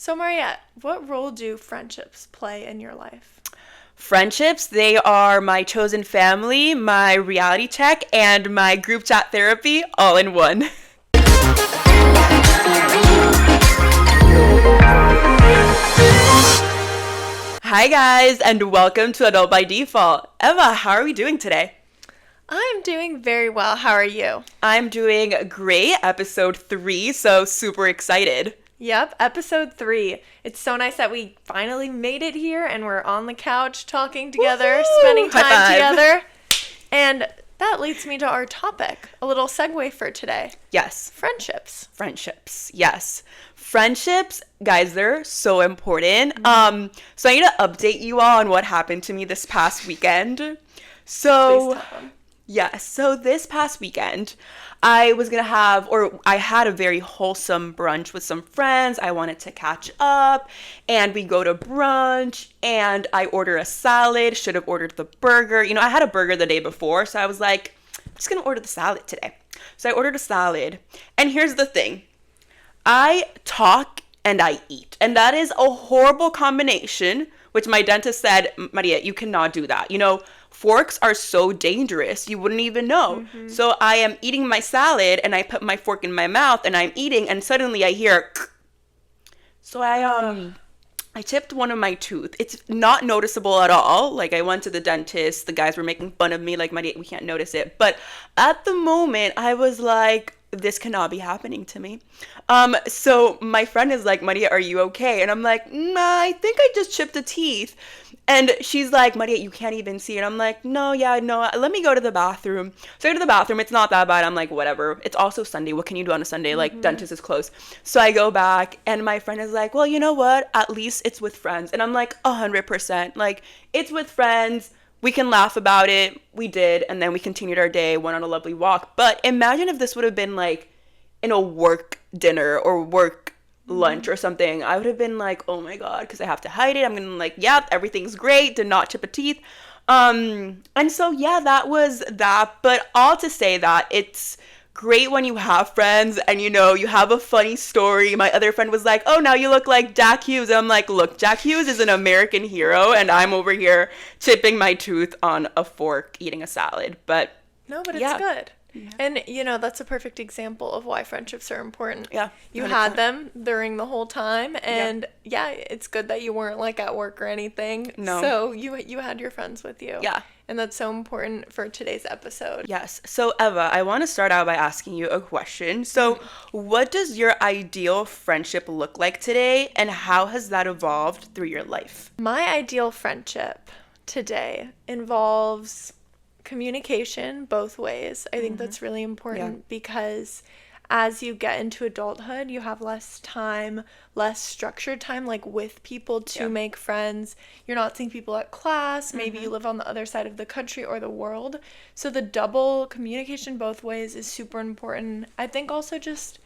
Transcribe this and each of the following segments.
So, Mariette, what role do friendships play in your life? Friendships, they are my chosen family, my reality check, and my group chat therapy all in one. Hi guys, and welcome to Adult by Default. Eva, how are we doing today? I'm doing very well. How are you? I'm doing great. Episode 3, so super excited. Yep, episode 3. It's so nice that we finally made it here and we're on the couch talking together, Woo-hoo! spending High time five. together. And that leads me to our topic, a little segue for today. Yes. Friendships. Friendships, yes. Friendships, guys, they're so important. So I need to update you all on what happened to me this past weekend. So, Please tell them. yes, so this past weekend, I had a very wholesome brunch with some friends. I wanted to catch up, and we go to brunch, and I order a salad. Should have ordered the burger. You know, I had a burger the day before, so I was like, I'm just gonna order the salad today. So I ordered a salad, and here's the thing. I talk and I eat, and that is a horrible combination, which my dentist said, Maria, you cannot do that. You know, forks are so dangerous, you wouldn't even know. So I am eating my salad, and I put my fork in my mouth, and I'm eating, and suddenly I hear, so I chipped one of my tooth. It's not noticeable at all. Like, I went to the dentist, the guys were making fun of me, like, Maria, we can't notice it. But at the moment, I was like, this cannot be happening to me. So my friend is like, Maria, are you okay? And I'm like, nah, I think I just chipped a teeth. And she's like, Maria, you can't even see it. I'm like, no, let me go to the bathroom. So I go to the bathroom. It's not that bad. I'm like, whatever. It's also Sunday. What can you do on a Sunday? Like, dentist is closed. So I go back, and my friend is like, well, you know what? At least it's with friends. And I'm like, 100%. Like, it's with friends. We can laugh about it. We did. And then we continued our day, went on a lovely walk. But imagine if this would have been like in a work dinner or work lunch or something. I would have been like, oh my God, because I have to hide it. I'm gonna like, yeah, everything's great. Did not chip a teeth. And so, yeah, that was that. But all to say that it's great when you have friends and, you know, you have a funny story. My other friend was like, oh, now you look like Jack Hughes. And I'm like, look, Jack Hughes is an American hero, and I'm over here chipping my tooth on a fork eating a salad. But No, but it's yeah. good. Yeah. And, you know, that's a perfect example of why friendships are important. Yeah. You 100%. had them during the whole time, and yeah, it's good that you weren't like at work or anything. No. So you had your friends with you. Yeah. And that's so important for today's episode. Yes. So, Eva, I want to start out by asking you a question. So, what does your ideal friendship look like today, and how has that evolved through your life? My ideal friendship today involves communication both ways. I think that's really important because as you get into adulthood, you have less time, less structured time, like with people to make friends. You're not seeing people at class. Maybe you live on the other side of the country or the world. So the double communication both ways is super important. I think also just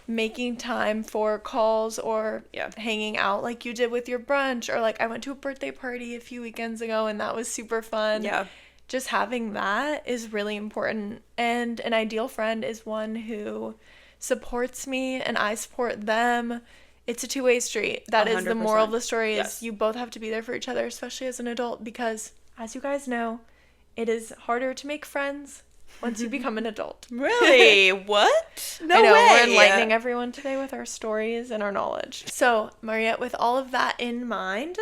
making time for calls or hanging out like you did with your brunch, or like I went to a birthday party a few weekends ago and that was super fun. Yeah. Just having that is really important. And an ideal friend is one who supports me and I support them. It's a two-way street. That is the moral of the story, is you both have to be there for each other, especially as an adult, because as you guys know, it is harder to make friends once you become an adult. Really? What? No I know, way. we're enlightening everyone today with our stories and our knowledge. So, Mariette, with all of that in mind,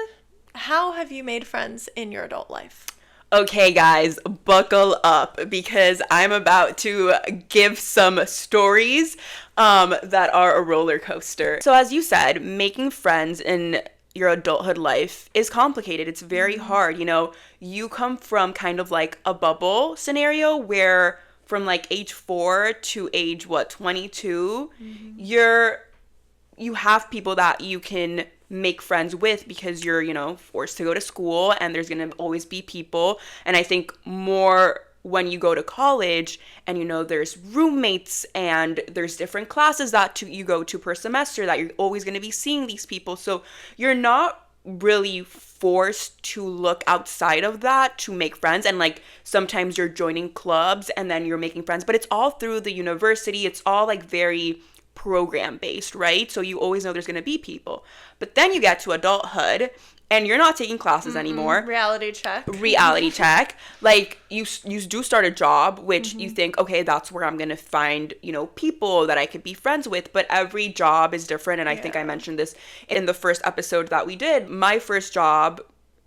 how have you made friends in your adult life? Okay, guys, buckle up because I'm about to give some stories that are a roller coaster. So as you said, making friends in your adulthood life is complicated. It's very hard. You know, you come from kind of like a bubble scenario where from like age 4 to age 22, you have people that you can make friends with because you're, you know, forced to go to school and there's going to always be people. And I think more when you go to college and, you know, there's roommates and there's different classes that you go to per semester that you're always going to be seeing these people. So you're not really forced to look outside of that to make friends. And like sometimes you're joining clubs and then you're making friends, but it's all through the university. It's all like very program based, right? So you always know there's going to be people. But then you get to adulthood and you're not taking classes anymore. Reality check. Reality check. Like you do start a job, which you think, okay, that's where I'm going to find, you know, people that I could be friends with. But every job is different. And I think I mentioned this in the first episode that we did. My first job,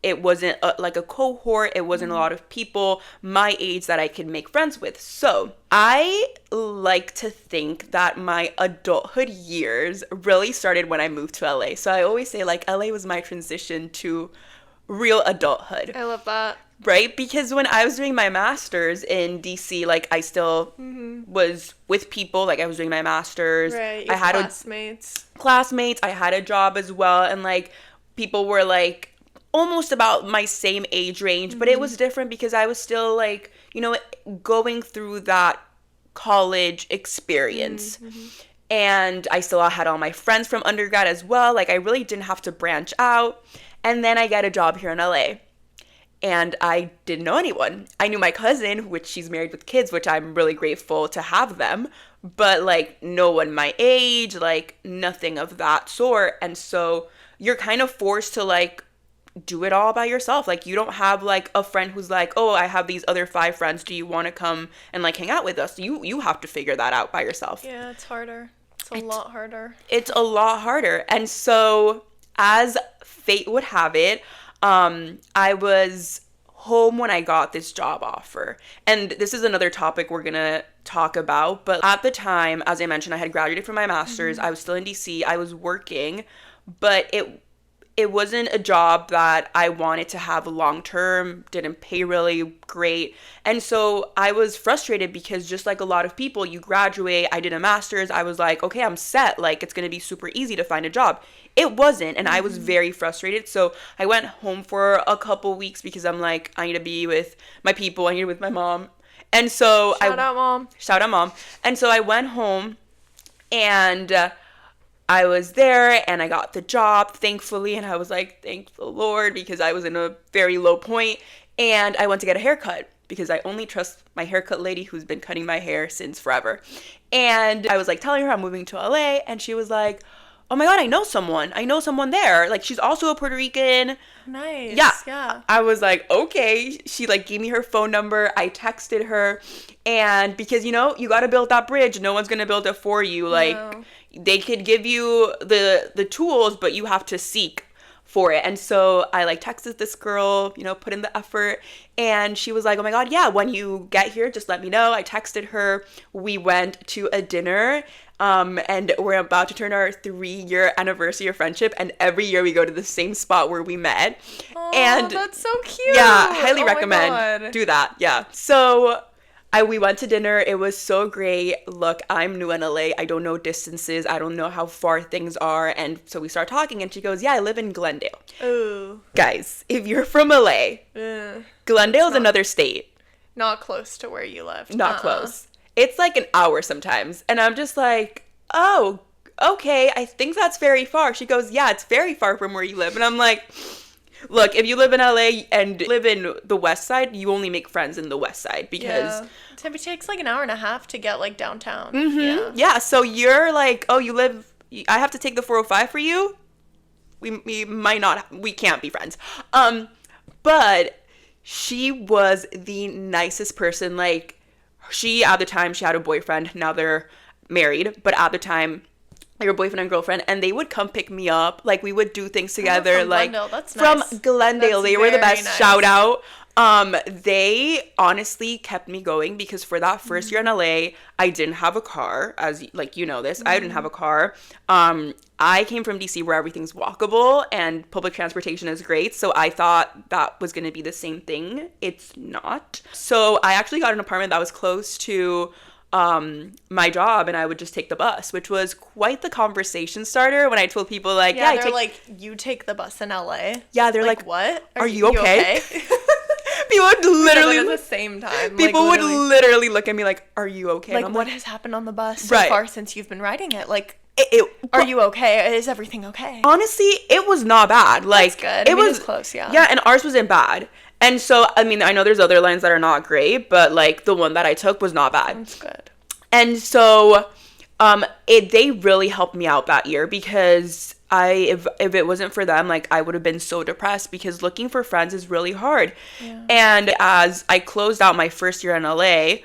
it wasn't like a cohort. It wasn't a lot of people my age that I could make friends with. So I like to think that my adulthood years really started when I moved to LA. So I always say like LA was my transition to real adulthood. I love that. Right? Because when I was doing my master's in DC, like I still was with people. Like I was doing my master's. Right. I had classmates. I had a job as well. And like people were like almost about my same age range, but it was different because I was still like, you know, going through that college experience. And I still had all my friends from undergrad as well. Like I really didn't have to branch out. And then I got a job here in LA. And I didn't know anyone. I knew my cousin, which she's married with kids, which I'm really grateful to have them. But like no one my age, like nothing of that sort. And so you're kind of forced to like do it all by yourself. Like you don't have like a friend who's like, oh, I have these other 5 friends. Do you want to come and like hang out with us? You have to figure that out by yourself. Yeah, it's harder. It's a lot harder. It's a lot harder. And so as fate would have it, I was home when I got this job offer. And this is another topic we're going to talk about. But at the time, as I mentioned, I had graduated from my master's. I was still in DC. I was working, but it wasn't a job that I wanted to have long term, didn't pay really great. And so I was frustrated because just like a lot of people, you graduate, I did a master's, I was like, okay, I'm set. Like it's going to be super easy to find a job. It wasn't. And I was very frustrated. So I went home for a couple weeks because I'm like, I need to be with my people. I need to be with my mom. And so Shout out, Mom. Shout out, Mom. And so I went home and I was there and I got the job, thankfully, and I was like, thank the Lord, because I was in a very low point. And I went to get a haircut because I only trust my haircut lady who's been cutting my hair since forever. And I was like telling her I'm moving to LA, and she was like, oh my God, I know someone there. Like she's also a Puerto Rican. Nice. Yeah. I was like, okay. She like gave me her phone number. I texted her. And because, you know, you got to build that bridge. No one's going to build it for you. Like they could give you the tools, but you have to seek for it. And so I like texted this girl, you know, put in the effort, and she was like, oh my God, yeah, when you get here, just let me know. I texted her. We went to a dinner, and we're about to turn our 3-year anniversary of friendship, and every year we go to the same spot where we met. Oh, and that's so cute. Yeah, highly recommend. Do that. Yeah. So we went to dinner. It was so great. Look, I'm new in LA. I don't know distances. I don't know how far things are. And so we start talking, and she goes, yeah, I live in Glendale. Ooh. Guys, if you're from LA, Glendale's another state. Not close to where you lived. Not close. It's like an hour sometimes. And I'm just like, oh, okay, I think that's very far. She goes, yeah, it's very far from where you live. And I'm like, look, if you live in LA and live in the West Side, you only make friends in the West Side because it takes like an hour and a half to get like downtown. Yeah, so you're like, oh, I have to take the 405 for you? We can't be friends. But she was the nicest person. Like, at the time, she had a boyfriend. Now they're married. But at the time, they were boyfriend and girlfriend, and they would come pick me up. Like, we would do things together. From like Glendale. That's from nice. Glendale. That's they were the best. nice. Shout out. They honestly kept me going because for that first year in LA, I didn't have a car, as like you know this. I didn't have a car. I came from DC where everything's walkable and public transportation is great. So I thought that was going to be the same thing. It's not. So I actually got an apartment that was close to my job, and I would just take the bus, which was quite the conversation starter when I told people like, they're like, you take the bus in LA? Yeah, they're like what? Are you okay? People would literally at the same time. People would literally look at me like, "Are you okay?" Like, what has happened on the bus so far since you've been riding it? Like, are you okay? Is everything okay? Honestly, it was not bad. Like, that's good. It was close, yeah. Yeah, and ours wasn't bad. And so, I mean, I know there's other lines that are not great, but like the one that I took was not bad. That's good. And so They really helped me out that year because if it wasn't for them, like I would have been so depressed because looking for friends is really hard. Yeah. And as I closed out my first year in LA,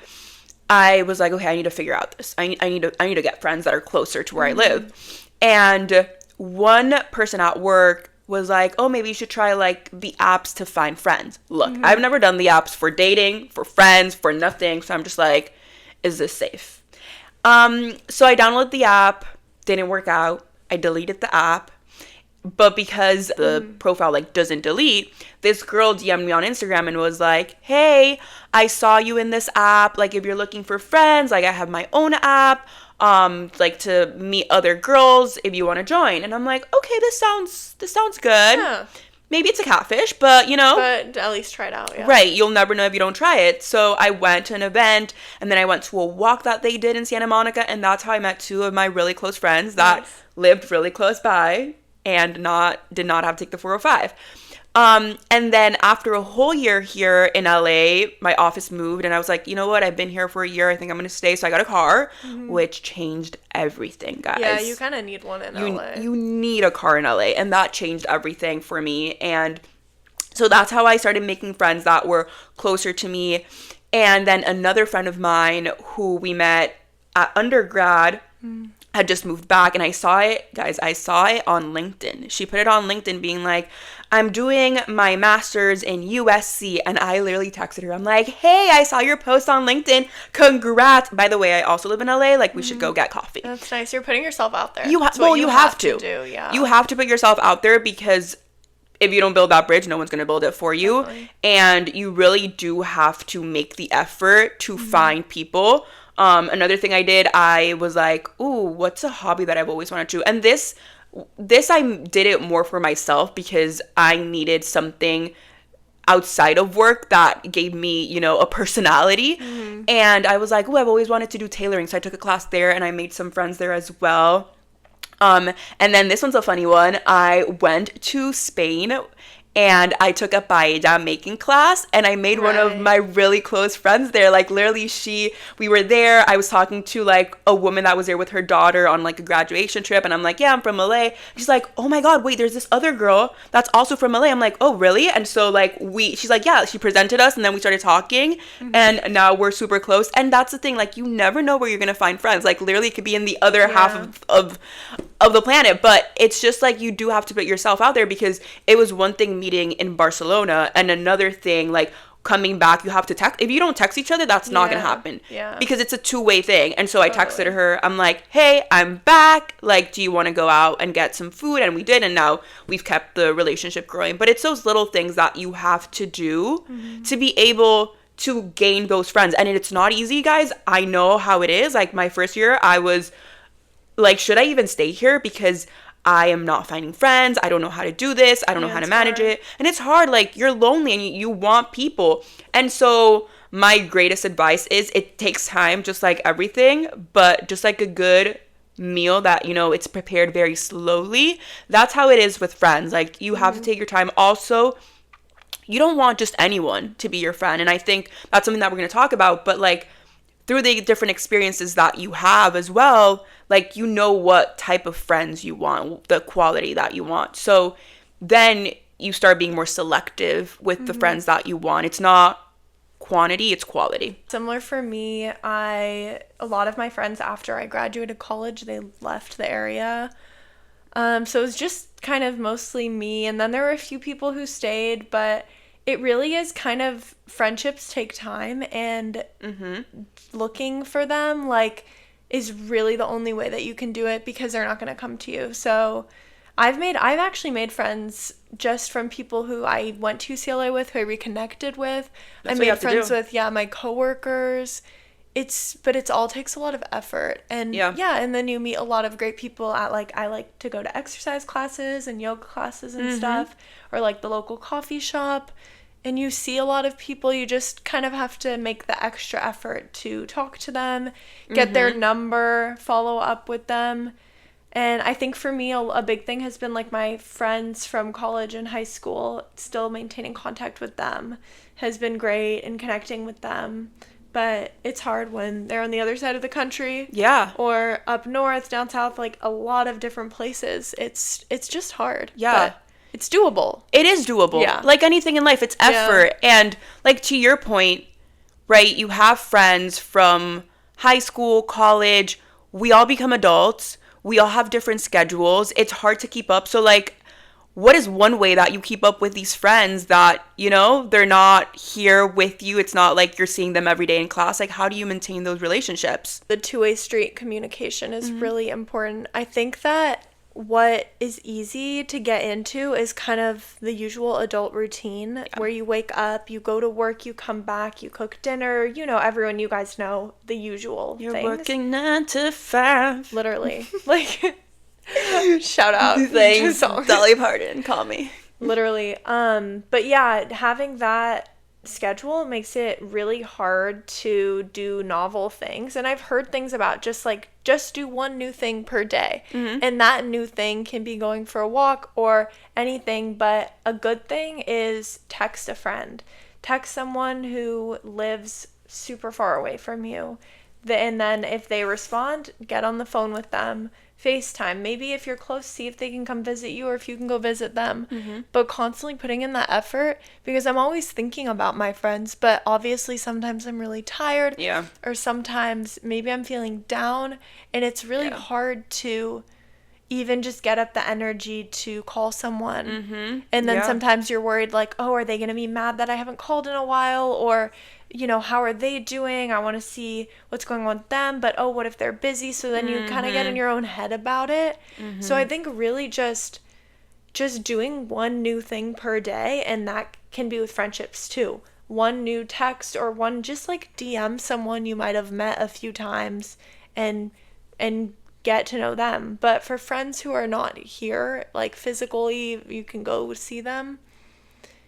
I was like, okay, I need to figure out this. I need to get friends that are closer to where I live. And one person at work was like, oh, maybe you should try like the apps to find friends. Look, I've never done the apps for dating, for friends, for nothing. So I'm just like, is this safe? So I downloaded the app, didn't work out. I deleted the app. But because the profile like doesn't delete, this girl DM'd me on Instagram and was like, hey, I saw you in this app. Like if you're looking for friends, like I have my own app, like to meet other girls if you want to join. And I'm like, okay, this sounds good. Yeah. Maybe it's a catfish, but you know. But at least try it out, yeah. Right, you'll never know if you don't try it. So I went to an event, and then I went to a walk that they did in Santa Monica, and that's how I met two of my really close friends that lived really close by and did not have to take the 405. And then after a whole year here in LA, my office moved, and I was like, you know what? I've been here for a year. I think I'm going to stay. So I got a car, which changed everything, guys. Yeah, you kind of need one in LA. You need a car in LA, and that changed everything for me. And so that's how I started making friends that were closer to me. And then another friend of mine who we met at undergrad had just moved back, and I saw it, guys, I saw it on LinkedIn. She put it on LinkedIn being like, I'm doing my master's in USC, and I literally texted her. I'm like, hey, I saw your post on LinkedIn. Congrats. By the way, I also live in LA. Like, we should go get coffee. That's nice. You're putting yourself out there. You have to do, yeah. You have to put yourself out there because if you don't build that bridge, no one's going to build it for you. Definitely. And you really do have to make the effort to find people. Another thing I did, I was like, ooh, what's a hobby that I've always wanted to do? And this I did it more for myself because I needed something outside of work that gave me, you know, a personality. And I was like, ooh, I've always wanted to do tailoring. So I took a class there and I made some friends there as well. And then this one's a funny one. I went to Spain and I took a paella making class, and I made one of my really close friends there. Like, literally, we were there. I was talking to, like, a woman that was there with her daughter on, like, a graduation trip, and I'm like, yeah, I'm from LA. She's like, oh, my God, wait, there's this other girl that's also from LA. I'm like, oh, really? And so, like, she's like, yeah, she presented us, and then we started talking, and now we're super close. And that's the thing, like, you never know where you're gonna find friends. Like, literally, it could be in the other half of the planet, but it's just like you do have to put yourself out there, because it was one thing meeting in Barcelona and another thing like coming back. You have to text. If you don't text each other, that's not gonna happen, because it's a two-way thing. And so I texted her, I'm like, hey, I'm back, like, do you want to go out and get some food? And we did, and now we've kept the relationship growing. But it's those little things that you have to do to be able to gain those friends. And it's not easy, guys. I know how it is. Like, my first year, I was like, should I even stay here? Because I am not finding friends. I don't know how to do this. I don't know how to manage it. And it's hard. Like, you're lonely and you want people. And so my greatest advice is it takes time, just like everything, but just like a good meal that, you know, it's prepared very slowly. That's how it is with friends. Like, you have to take your time. Also, you don't want just anyone to be your friend. And I think that's something that we're going to talk about. But like, through the different experiences that you have as well, like, you know what type of friends you want, the quality that you want. So then you start being more selective with the friends that you want. It's not quantity, it's quality. Similar for me, a lot of my friends after I graduated college, they left the area. So it was just kind of mostly me. And then there were a few people who stayed, but it really is kind of, friendships take time, and looking for them, like, is really the only way that you can do it, because they're not going to come to you. So I've actually made friends just from people who I went to UCLA with, who I reconnected with. I made friends with, my coworkers. But it's all takes a lot of effort. And and then you meet a lot of great people at, like, I like to go to exercise classes and yoga classes and stuff, or like the local coffee shop. And you see a lot of people. You just kind of have to make the extra effort to talk to them, get their number, follow up with them. And I think for me, a big thing has been, like, my friends from college and high school, still maintaining contact with them has been great, and connecting with them. but it's hard when they're on the other side of the country. Yeah. Or up north, down south, like a lot of different places. It's just hard. Yeah. But it's doable. It is doable. Yeah. Like anything in life, it's effort. Yeah. And like to your point, right, you have friends from high school, college, we all become adults. We all have different schedules. It's hard to keep up. So like, what is one way that you keep up with these friends that, you know, they're not here with you? It's not like you're seeing them every day in class. Like, how do you maintain those relationships? The two-way street communication is really important. I think that what is easy to get into is kind of the usual adult routine where you wake up, you go to work, you come back, you cook dinner, you know, everyone, you guys know the usual You're things. working 9 to 5. Literally. Like, shout out. Thanks, Dolly Parton, call me. Literally. But yeah, having that schedule makes it really hard to do novel things. And I've heard things about just do one new thing per day. And that new thing can be going for a walk or anything, but a good thing is text a friend. Text someone who lives super far away from you. And then if they respond, get on the phone with them. FaceTime. Maybe if you're close, see if they can come visit you or if you can go visit them. But constantly putting in that effort, because I'm always thinking about my friends, but obviously sometimes I'm really tired. Yeah. Or sometimes maybe I'm feeling down, and it's really hard to even just get up the energy to call someone. And then sometimes you're worried like, oh, are they going to be mad that I haven't called in a while? Or, you know, how are they doing? I want to see what's going on with them, but oh, what if they're busy? So then you kind of get in your own head about it. So I think really just doing one new thing per day, and that can be with friendships too. One new text or one just like DM someone you might have met a few times and get to know them. But for friends who are not here, like physically, you can go see them.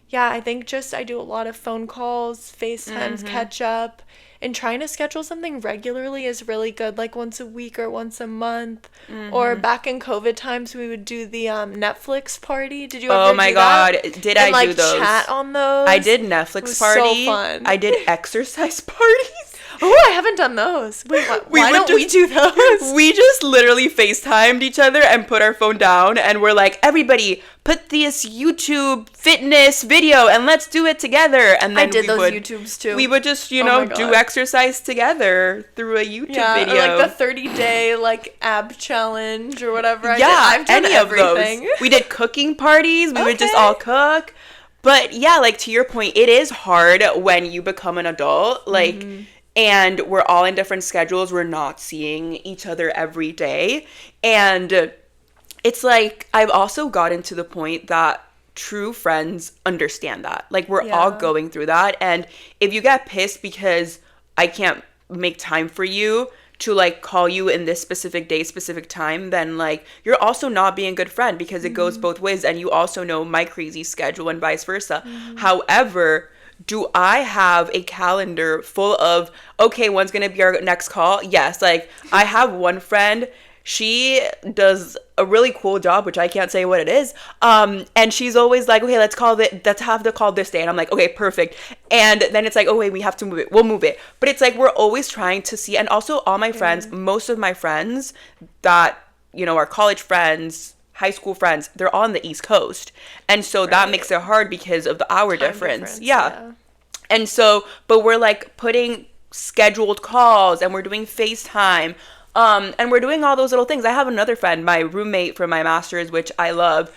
Yeah, I think I do a lot of phone calls, FaceTimes, catch up, and trying to schedule something regularly is really good, like once a week or once a month. Or back in COVID times, we would do the Netflix party. Did you ever do that? Oh my God, did I do those? Chat on those? I did Netflix party. So fun. I did exercise parties. Oh, I haven't done those. Wait, why don't we do those? We just literally FaceTimed each other and put our phone down, and we're like, everybody, put this YouTube fitness video and let's do it together. And then I did those YouTubes too. We would just, do exercise together through a YouTube video. Or like the 30-day like ab challenge or whatever. I've done any everything. Of those. We did cooking parties. We would just all cook. But yeah, like to your point, it is hard when you become an adult. Like, and we're all in different schedules. We're not seeing each other every day. And it's like, I've also gotten to the point that true friends understand that. Like, we're all going through that. And if you get pissed because I can't make time for you to, like, call you in this specific day, specific time, then, like, you're also not being a good friend, because it goes both ways. And you also know my crazy schedule and vice versa. However, do I have a calendar full of, okay, when's going to be our next call? Yes. Like, I have one friend, she does a really cool job, which I can't say what it is. And she's always like, okay, let's have the call this day. And I'm like, okay, perfect. And then it's like, oh wait, we have to move it. We'll move it. But it's like, we're always trying to see. And also all my friends, most of my friends that, you know, are college friends, high school friends, they're all on the East Coast. And so that makes it hard because of the hour difference. Yeah. And so, but we're like putting scheduled calls, and we're doing FaceTime. And we're doing all those little things. I have another friend, my roommate from my master's, which I love.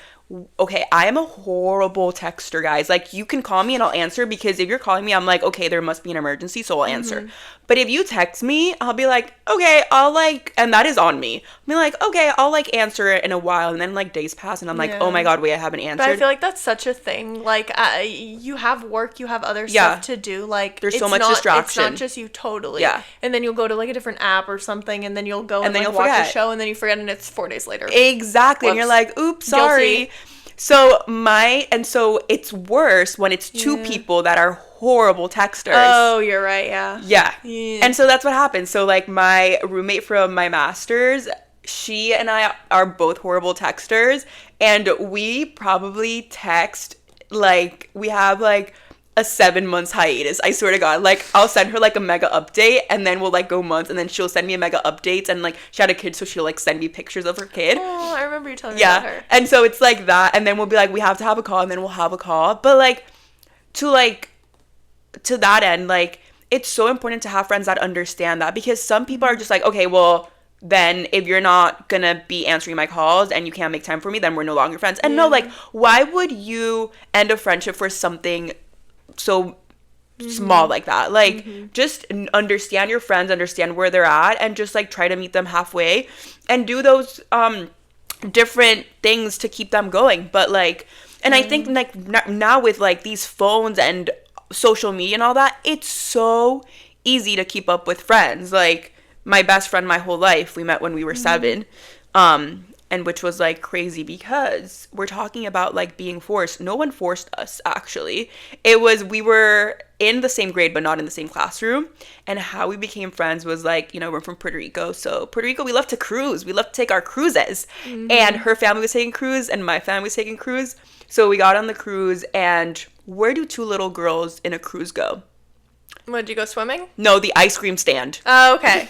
Okay, I am a horrible texter, guys. Like, you can call me and I'll answer, because if you're calling me, I'm like, okay, there must be an emergency, so I'll answer. But if you text me, I'll be like, okay, I'll like, and that is on me. I'll be like, okay, I'll like answer it in a while, and then like days pass, and I'm like, oh my God, wait, I haven't answered. But I feel like that's such a thing. Like, you have work, you have other stuff to do. Like, there's so much distraction. It's not just you, totally. Yeah. And then you'll go to like a different app or something, and then you'll go and then like, watch a show, and then you forget, and it's 4 days later. Exactly. Whoops. And you're like, oops, sorry. Guilty. So it's worse when it's two people that are horrible texters. Oh, you're right, yeah. And so that's what happens. So like my roommate from my master's, she and I are both horrible texters, and we probably text, like, we have like a 7 months hiatus. I swear to God. Like, I'll send her like a mega update, and then we'll like go months, and then she'll send me a mega updates, and like she had a kid, so she'll like send me pictures of her kid. Oh, I remember you telling me about her. And so it's like that, and then we'll be like, we have to have a call, and then we'll have a call. But like to that end, like, it's so important to have friends that understand that, because some people are just like, okay, well, then if you're not gonna be answering my calls and you can't make time for me, then we're no longer friends. And no, like, why would you end a friendship for something so small like that? Like, just understand your friends, understand where they're at, and just like try to meet them halfway and do those different things to keep them going. But like, and I think like now with like these phones and social media and all that, it's so easy to keep up with friends. Like, my best friend my whole life, we met when we were 7, and which was like crazy, because we're talking about like being forced. No one forced us, actually. It was, we were in the same grade but not in the same classroom, and how we became friends was like, you know, we're from Puerto Rico, so Puerto Rico, we love to cruise, we love to take our cruises, and her family was taking cruise and my family was taking cruise, so we got on the cruise. And where do 2 little girls in a cruise go? What, did you go swimming? No, the ice cream stand. Oh, okay.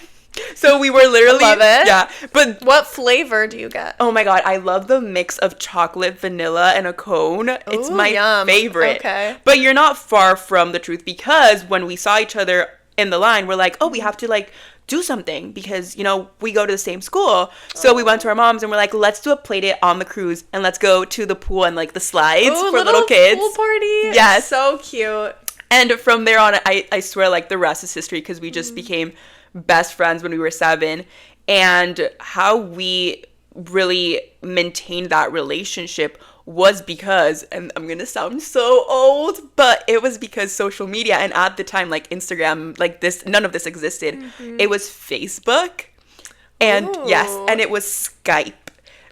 So we were literally, I love it. Yeah, but what flavor do you get? Oh my God, I love the mix of chocolate, vanilla, and a cone. It's my favorite. Okay. But you're not far from the truth, because when we saw each other in the line, we're like, oh, we have to like do something, because, you know, we go to the same school. So we went to our moms and we're like, let's do a play date on the cruise, and let's go to the pool and like the slides for little kids. Pool party. Yes. So cute. And from there on, I swear, like, the rest is history, because we just became best friends when we were 7. And how we really maintained that relationship was because, and I'm gonna sound so old, but it was because social media, and at the time, like Instagram, like this, none of this existed. It was Facebook, and yes, and it was Skype.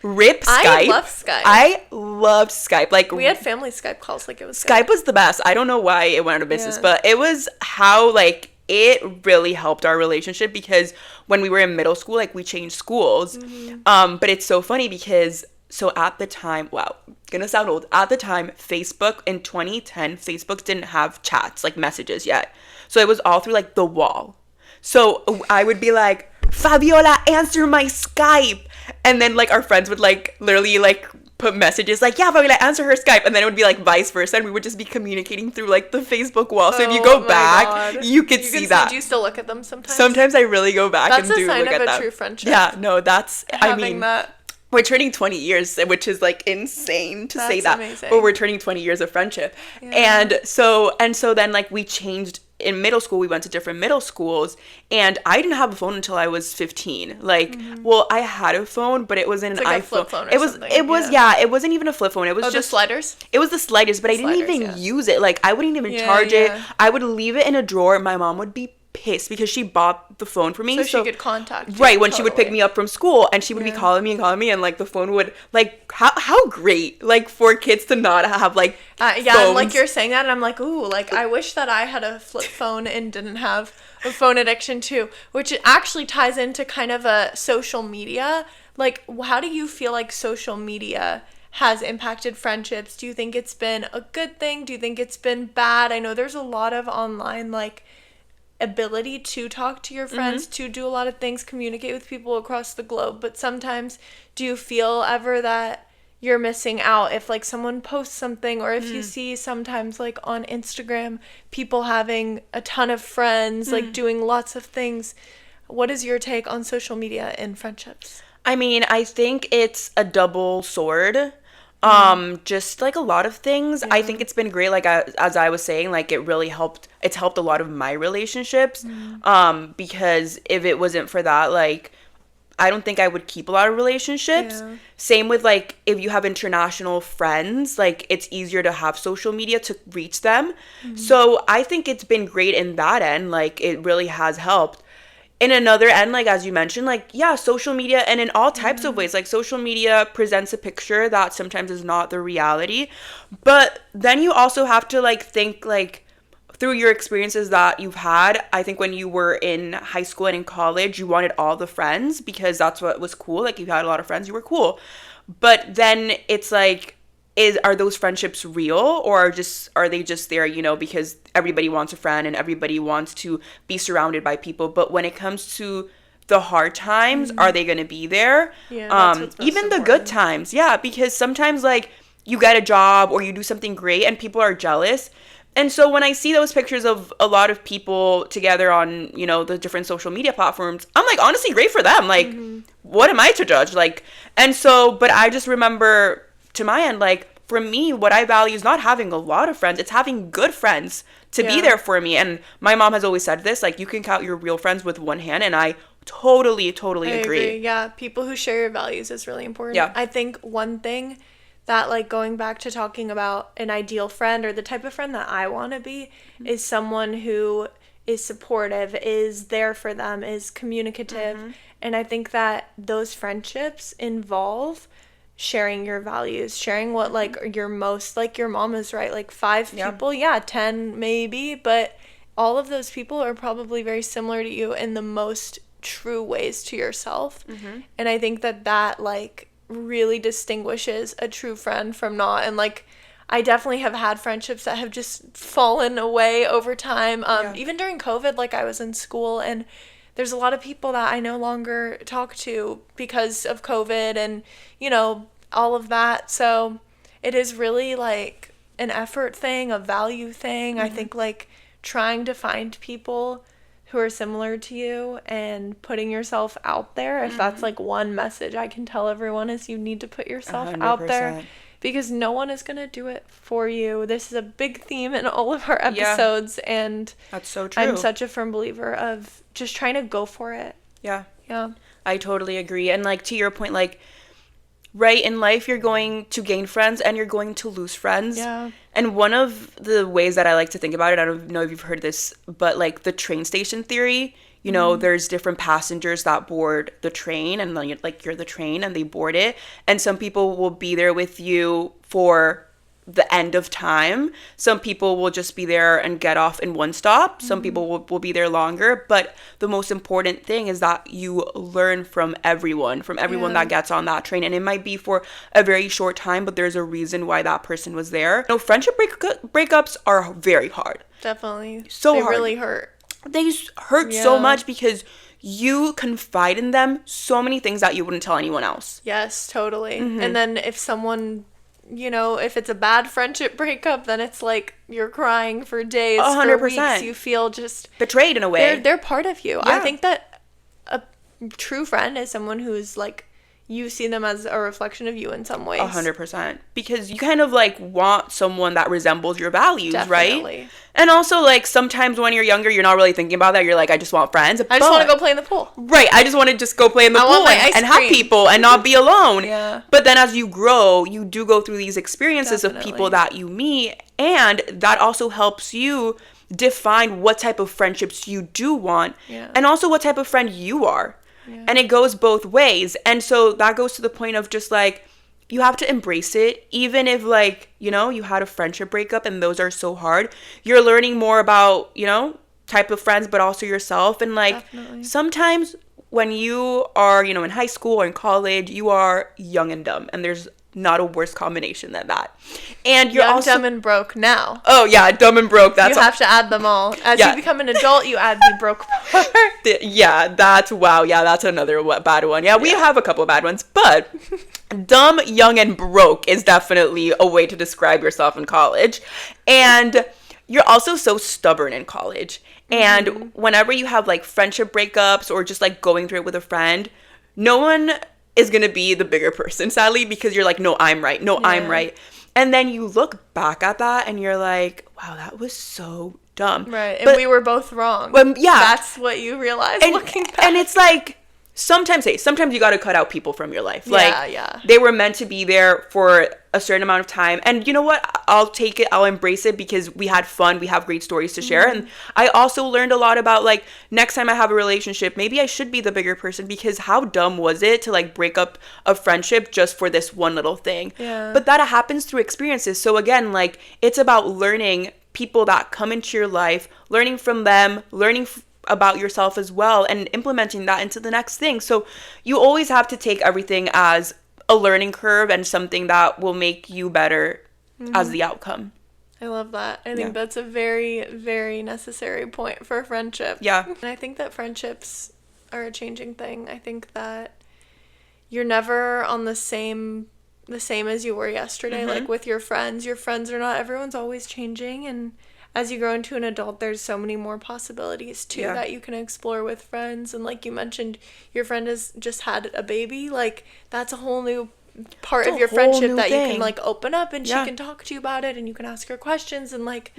RIP Skype. I love Skype. I loved Skype. Like, we had family Skype calls, like it was Skype was the best. I don't know why it went out of business, but it was how, like, it really helped our relationship, because when we were in middle school, like, we changed schools. But it's so funny because, so at the time, wow, gonna sound old. At the time, Facebook, in 2010, Facebook didn't have chats, like messages yet. So it was all through like the wall. So I would be like, Fabiola, answer my Skype. And then like our friends would like literally like put messages like, yeah, Fabiola, answer her Skype. And then it would be like vice versa. And we would just be communicating through like the Facebook wall. So if you go back, you could see that. Do you still look at them sometimes? Sometimes I really go back and do look at them. That's a sign of a true friendship. Yeah, no, that's, having that. We're turning 20 years, which is like insane to say that. Amazing. But we're turning 20 years of friendship. Yeah. And so then like we changed in middle school. We went to different middle schools, and I didn't have a phone until I was 15. Like, well, I had a phone, but it wasn't an like iPhone. A flip phone or it was something. It wasn't even a flip phone. It was just the sliders. It was the sliders, but I didn't even use it. Like, I wouldn't even charge it. I would leave it in a drawer. My mom would be pissed because she bought the phone for me, so she could contact you. Right, when she would pick me up from school, and she would be calling me, and like the phone would, like, how great, like, for kids to not have like phones. Like you're saying that, and I'm like, ooh, like I wish that I had a flip phone and didn't have a phone addiction too, which actually ties into kind of a social media. Like, how do you feel like social media has impacted friendships? Do you think it's been a good thing? Do you think it's been bad? I know there's a lot of online like ability to talk to your friends, to do a lot of things, communicate with people across the globe, but sometimes do you feel ever that you're missing out if like someone posts something, or if you see sometimes like on Instagram people having a ton of friends, like doing lots of things? What is your take on social media in friendships? I mean, I think it's a double sword. Just like a lot of things. I think it's been great, like as I was saying, like it really helped. It's helped a lot of my relationships, because if it wasn't for that, like I don't think I would keep a lot of relationships. Same with like if you have international friends, like it's easier to have social media to reach them. So I think it's been great in that end. Like it really has helped. In another end, like as you mentioned, like, yeah, social media, and in all types of ways, like social media presents a picture that sometimes is not the reality. But then you also have to like think like through your experiences that you've had. I think when you were in high school and in college, you wanted all the friends because that's what was cool. Like you had a lot of friends, you were cool. But then it's like are those friendships real, or are they just there, because everybody wants a friend and everybody wants to be surrounded by people? But when it comes to the hard times, are they going to be there? Yeah, that's what's most even the important. good times. Yeah, because sometimes like you get a job or you do something great and people are jealous. And so when I see those pictures of a lot of people together on, the different social media platforms, I'm like, honestly, great for them. Like, what am I to judge? Like, and so, but I just remember to my end, like, for me, what I value is not having a lot of friends. It's having good friends to be there for me. And my mom has always said this, like, you can count your real friends with one hand. And I totally agree. Yeah, people who share your values is really important. Yeah. I think one thing that, like, going back to talking about an ideal friend or the type of friend that I want to be is someone who is supportive, is there for them, is communicative. And I think that those friendships involve sharing your values, sharing what, like, you're most, like, your mom is right, like, 5 people, 10 maybe, but all of those people are probably very similar to you in the most true ways to yourself. And I think that like really distinguishes a true friend from not. And like, I definitely have had friendships that have just fallen away over time. Even during COVID, like, I was in school and there's a lot of people that I no longer talk to because of COVID and, all of that. So it is really like an effort thing, a value thing. I think like trying to find people who are similar to you and putting yourself out there. If that's like one message I can tell everyone, is you need to put yourself 100%. out there, because no one is going to do it for you. This is a big theme in all of our episodes. And that's so true. I'm such a firm believer of just trying to go for it. Yeah. Yeah. I totally agree. And like, to your point, like, right, in life you're going to gain friends and you're going to lose friends. Yeah. And one of the ways that I like to think about it, I don't know if you've heard this, but like the train station theory, there's different passengers that board the train, and then you're the train and they board it, and some people will be there with you for the end of time. Some people will just be there and get off in one stop. Some people will be there longer. But the most important thing is that you learn from everyone that gets on that train. And it might be for a very short time, but there's a reason why that person was there. Friendship breakups are very hard. Definitely. So they hard. really hurt. They hurt so much because you confide in them so many things that you wouldn't tell anyone else. Yes, totally. And then if someone, if it's a bad friendship breakup, then it's like you're crying for days, 100%. for weeks. You feel just betrayed in a way. They're part of you. Yeah. I think that a true friend is someone who's like, you see them as a reflection of you in some ways. 100%. Because you kind of like want someone that resembles your values, Definitely. right? And also, like, sometimes when you're younger, you're not really thinking about that. You're like, I just want friends. I just want to go play in the pool. Right. I just want to just go play in the I pool want my ice and have cream. people and not be alone. Yeah. But then as you grow, you do go through these experiences Definitely. of people that you meet. And that also helps you define what type of friendships you do want. Yeah. And also what type of friend you are. Yeah. And it goes both ways. And so that goes to the point of just like, you have to embrace it. Even if like, you had a friendship breakup and those are so hard, you're learning more about, type of friends, but also yourself. And like, Definitely. sometimes when you are, in high school or in college, you are young and dumb, and there's not a worse combination than that. And you're young, also dumb, and broke now. Oh yeah, dumb and broke. That's you have to add them all. As you become an adult, you add the broke part. Yeah, that's another bad one. Yeah, we have a couple of bad ones, but dumb, young, and broke is definitely a way to describe yourself in college. And you're also so stubborn in college. And whenever you have like friendship breakups or just like going through it with a friend, no one is going to be the bigger person, sadly, because you're like, no, I'm right. No, yeah. I'm right. And then you look back at that and you're like, wow, that was so dumb. Right. And we were both wrong. Yeah. That's what you realize looking back. And it's like, sometimes you got to cut out people from your life. Like, yeah. They were meant to be there for a certain amount of time. And you know what? I'll take it. I'll embrace it because we had fun. We have great stories to share. And I also learned a lot about like, next time I have a relationship, maybe I should be the bigger person, because how dumb was it to like break up a friendship just for this one little thing? Yeah. But that happens through experiences. So again, like, it's about learning people that come into your life, learning from them, learning about yourself as well, and implementing that into the next thing. So you always have to take everything as a learning curve and something that will make you better as the outcome. I love that. I think that's a very, very necessary point for friendship. Yeah. And I think that friendships are a changing thing. I think that you're never on the same as you were yesterday. Like with your friends are not, everyone's always changing, and as you grow into an adult, there's so many more possibilities too that you can explore with friends. And like you mentioned, your friend has just had a baby. Like that's a whole new part of your friendship that you can like open up, and she can talk to you about it, and you can ask her questions, and like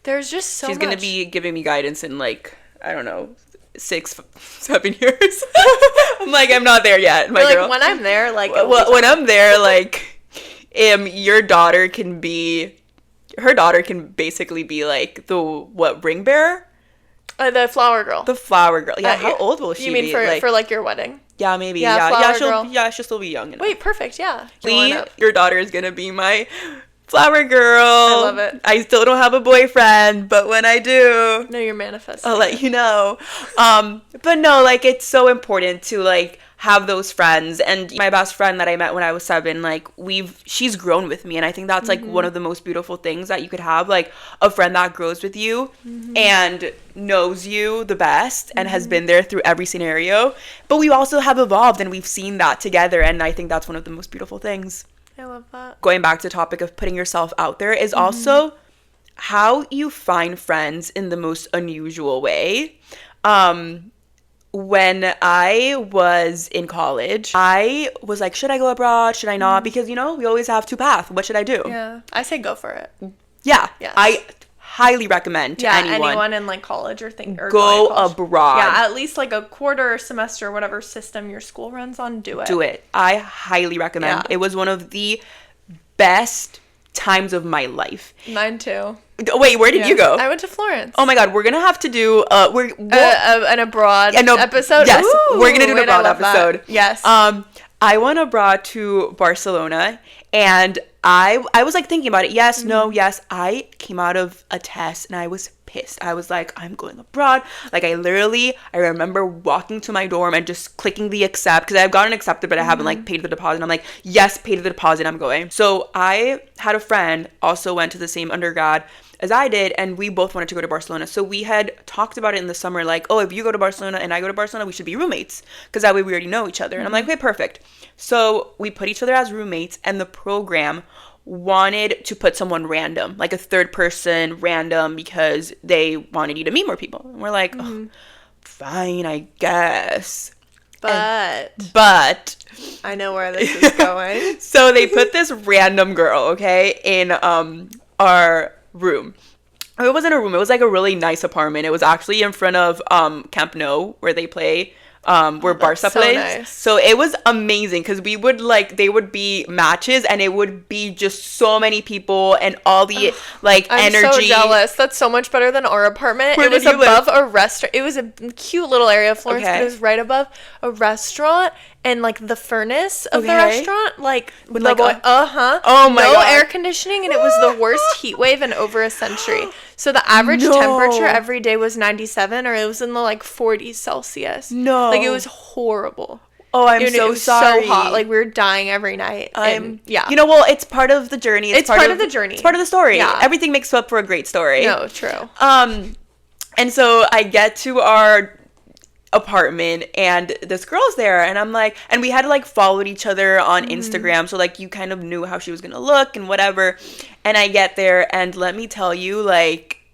there's just so much. She's gonna be giving me guidance in like, I don't know, 6-7 years. I'm like, I'm not there yet, my girl. Like when I'm there, like when I'm there, like your daughter can be, her daughter can basically be like the ring bearer. The flower girl. The flower girl. Yeah. How old will she be? You mean for like your wedding? Yeah, maybe. Yeah, she'll still be young enough. Wait, perfect. Yeah. Your daughter is gonna be my flower girl. I love it. I still don't have a boyfriend, but when I do, no, you're manifesting. I'll let you know. But no, like it's so important to like have those friends. And my best friend that I met when I was 7, like she's grown with me, and I think that's like one of the most beautiful things that you could have, like a friend that grows with you and knows you the best and has been there through every scenario. But we also have evolved, and we've seen that together, and I think that's one of the most beautiful things. I love that. Going back to the topic of putting yourself out there is also how you find friends in the most unusual way. When I was in college, I was like, should I go abroad? Should I not? Because, we always have 2 paths. What should I do? Yeah. I say go for it. Yeah. Yes. I highly recommend to anyone in like college or go abroad. Yeah, at least like a quarter semester, whatever system your school runs on, do it. I highly recommend. It was one of the best times of my life. Mine too. Wait, where did you go? I went to Florence. Oh my god, we're gonna have to do an abroad episode. Yes, Ooh, we're gonna do an abroad episode. That. Yes. I went abroad to Barcelona, and I was like thinking about it. Yes, no, yes. I came out of a test and I was pissed. I was like, I'm going abroad. Like I remember walking to my dorm and just clicking the accept, because I've gotten accepted, but I haven't like paid the deposit. I'm like, yes, paid the deposit, I'm going. So I had a friend also went to the same undergrad as I did, and we both wanted to go to Barcelona. So we had talked about it in the summer, like, oh, if you go to Barcelona and I go to Barcelona, we should be roommates, because that way we already know each other. And I'm like, okay, perfect. So we put each other as roommates, and the program wanted to put someone random, like a third person random, because they wanted you to meet more people. And we're like, oh, fine, I guess. But I know where this is going. So they put this random girl, okay, in our room. It wasn't a room, it was like a really nice apartment. It was actually in front of Camp Nou, where they play, where Barca plays. Nice. So it was amazing, because we would they would be matches, and it would be just so many people and all the energy. I'm so jealous. That's so much better than our apartment. It was above a restaurant. It was a cute little area of Florence, but it was right above a restaurant, and like the furnace of the restaurant, with oh my god, air conditioning, and it was the worst heat wave in over a century. So the average temperature every day was 97, or it was in the 40s Celsius. No, it was horrible. Oh, I'm so sorry. So hot. We were dying every night. Well, it's part of the journey. It's part of the journey. It's part of the story. Yeah. Everything makes up for a great story. No, true. And so I get to our apartment, and this girl's there, and I'm like, and we had followed each other on Instagram, so you kind of knew how she was gonna look and whatever. And I get there, and let me tell you,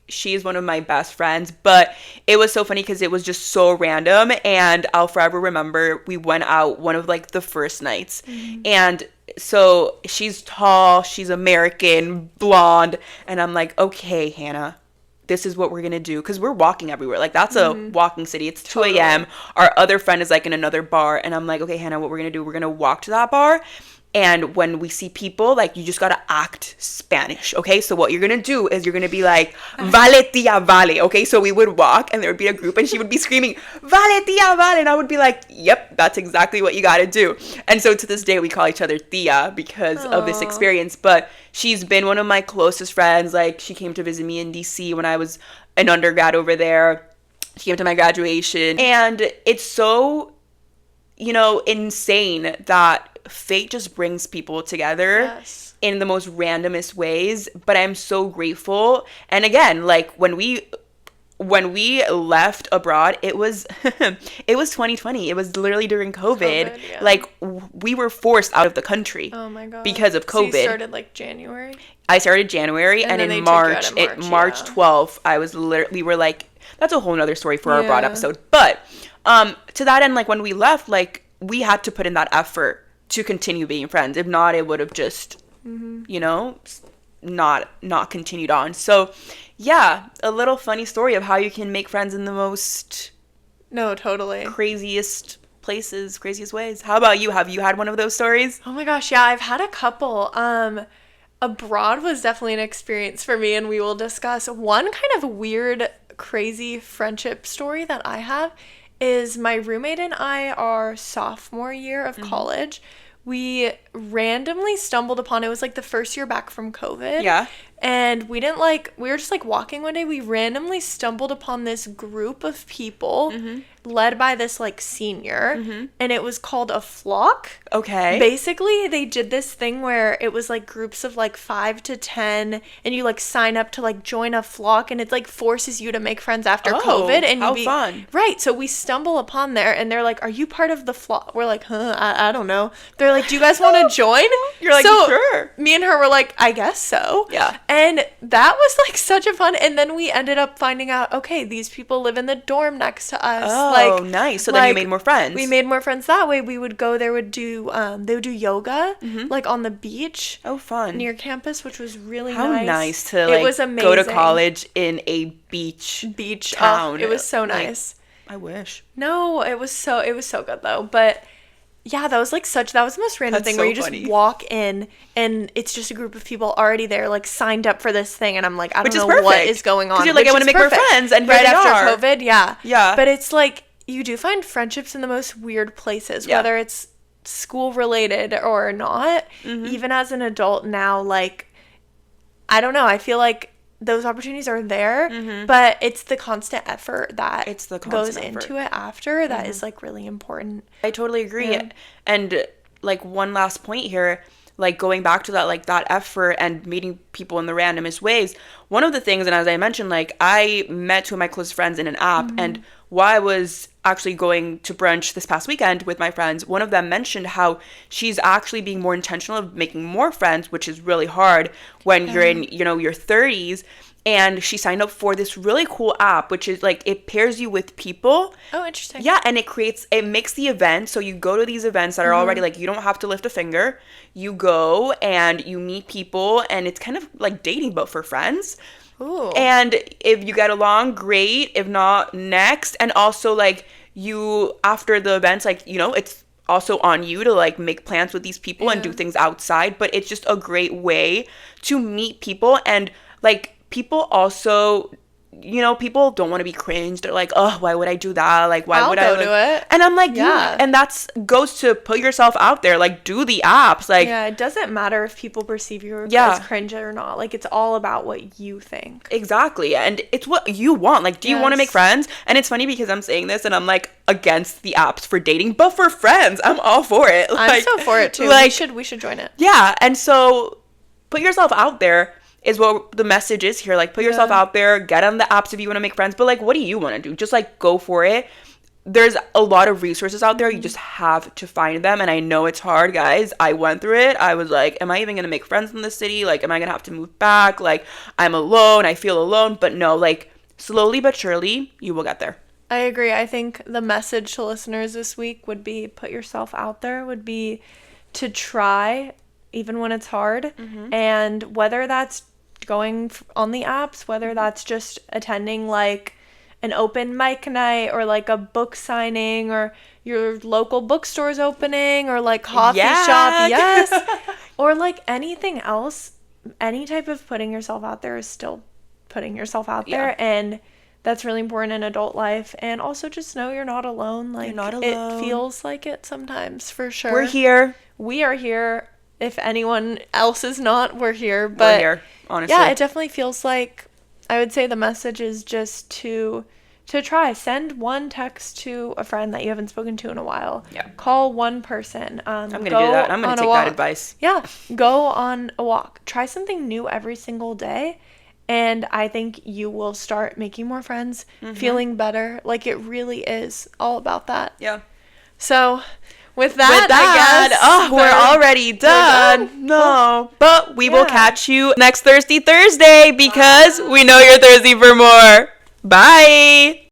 she's one of my best friends, but it was so funny because it was just so random, and I'll forever remember we went out one of the first nights, and so she's tall, she's American, blonde, and I'm like, okay, Hannah, this is what we're gonna do, because we're walking everywhere. That's a walking city. It's 2 a.m. Our other friend is in another bar, and I'm like, okay, Hannah, what we're gonna do, we're gonna walk to that bar, and when we see people, you just gotta act Spanish, okay? So what you're gonna do is you're gonna be like, vale tia, vale, okay? So we would walk, and there would be a group, and she would be screaming, vale tia, vale, and I would be like, yep, that's exactly what you gotta do. And so to this day, we call each other tia because of this experience, but she's been one of my closest friends. She came to visit me in DC when I was an undergrad over there. She came to my graduation, and it's so, insane that fate just brings people together. Yes. In the most randomest ways, but I'm so grateful. And again, like when we left abroad, it was it was 2020. It was literally during COVID. Yeah. Like we were forced out of the country. Oh my god. Because of COVID. So you started like January? I started January, and in March, March 12th, we were like, that's a whole nother story for our abroad episode. But to that end, like when we left, like we had to put in that effort to continue being friends. If not, it would have just you know, not continued on. So yeah, a little funny story of how you can make friends in the most craziest places, craziest ways. How about you? Have you had one of those stories? Oh my gosh, yeah, I've had a couple. Abroad was definitely an experience for me, and we will discuss one kind of weird, crazy friendship story that I have is my roommate and I, our sophomore year of college, we randomly stumbled upon, it was like the first year back from COVID. Yeah. And we were just like walking one day. We randomly stumbled upon this group of people led by this like senior. And it was called a flock. Okay. Basically, they did this thing where it was like groups of like 5 to 10. And you like sign up to like join a flock. And it like forces you to make friends after COVID. And how fun. Right. So we stumble upon there and they're like, are you part of the flock? We're like, I don't know. They're like, do you guys want to join? You're like, sure. Me and her were like, I guess so. Yeah. And that was like such a fun, and then we ended up finding out, okay, these people live in the dorm next to us. Oh, nice. So then you made more friends. We made more friends that way. We would go there, they would do yoga, like on the beach. Oh, fun. Near campus, which was really nice. How nice to it was amazing. Go to college in a beach town. It was so nice. I wish. No, it was so good though, but yeah, that was the most random thing where you just walk in and it's just a group of people already there, like signed up for this thing. And I'm like, I don't know what is going on. Because you're like, I want to make more friends. And right after COVID, yeah. Yeah. But it's like, you do find friendships in the most weird places, whether it's school related or not. Even as an adult now, like, I don't know. I feel like those opportunities are there, but it's the constant effort that goes into it after that is like really important. I totally agree. Yeah. And like one last point here, like going back to that, like that effort and meeting people in the randomest ways. One of the things, and as I mentioned, like I met two of my close friends in an app, and while I was actually going to brunch this past weekend with my friends, one of them mentioned how she's actually being more intentional of making more friends, which is really hard when you're in, your 30s. And she signed up for this really cool app, which is like, it pairs you with people. Oh, interesting. Yeah, and it makes the event. So you go to these events that are already like, you don't have to lift a finger. You go and you meet people, and it's kind of like dating, but for friends. Ooh. And if you get along, great. If not, next. And also like after the events, like, it's also on you to like make plans with these people and do things outside. But it's just a great way to meet people. And like, people also, people don't want to be cringe. They're like, oh, why would I do that? Like, why would I do it? And I'm like, yeah. And goes to put yourself out there. Like, do the apps. Like, yeah, it doesn't matter if people perceive you as cringe or not. Like, it's all about what you think. Exactly. And it's what you want. Like, do you want to make friends? And it's funny because I'm saying this and I'm like against the apps for dating, but for friends, I'm all for it. Like, I'm so for it too. Like, we should join it. Yeah. And so put yourself out there is what the message is here. Like, put yourself out there, get on the apps if you want to make friends, but like, what do you want to do? Just like go for it. There's a lot of resources out there. You just have to find them. And I know it's hard, guys. I went through it. I was like, am I even going to make friends in this city? Like, am I going to have to move back? Like, I'm alone. I feel alone. But no, like, slowly but surely, you will get there. I agree. I think the message to listeners this week would be put yourself out there, would be to try, even when it's hard. And whether that's going on the apps, whether that's just attending like an open mic night or like a book signing or your local bookstore's opening or like coffee shop, or like anything else, any type of putting yourself out there is still putting yourself out there, and that's really important in adult life. And also just know you're not alone. Like, you're not alone. It feels like it sometimes, for sure. We're here. We are here. If anyone else is not, we're here. But we're here, honestly. Yeah, it definitely feels like, I would say the message is just to to try. Send one text to a friend that you haven't spoken to in a while. Yeah. Call one person. I'm going to do that. I'm going to take that advice. Yeah. Go on a walk. Try something new every single day. And I think you will start making more friends, feeling better. Like, it really is all about that. Yeah. So, with that, I guess. We're already done. No. But we will catch you next Thursday, because we know you're thirsty for more. Bye.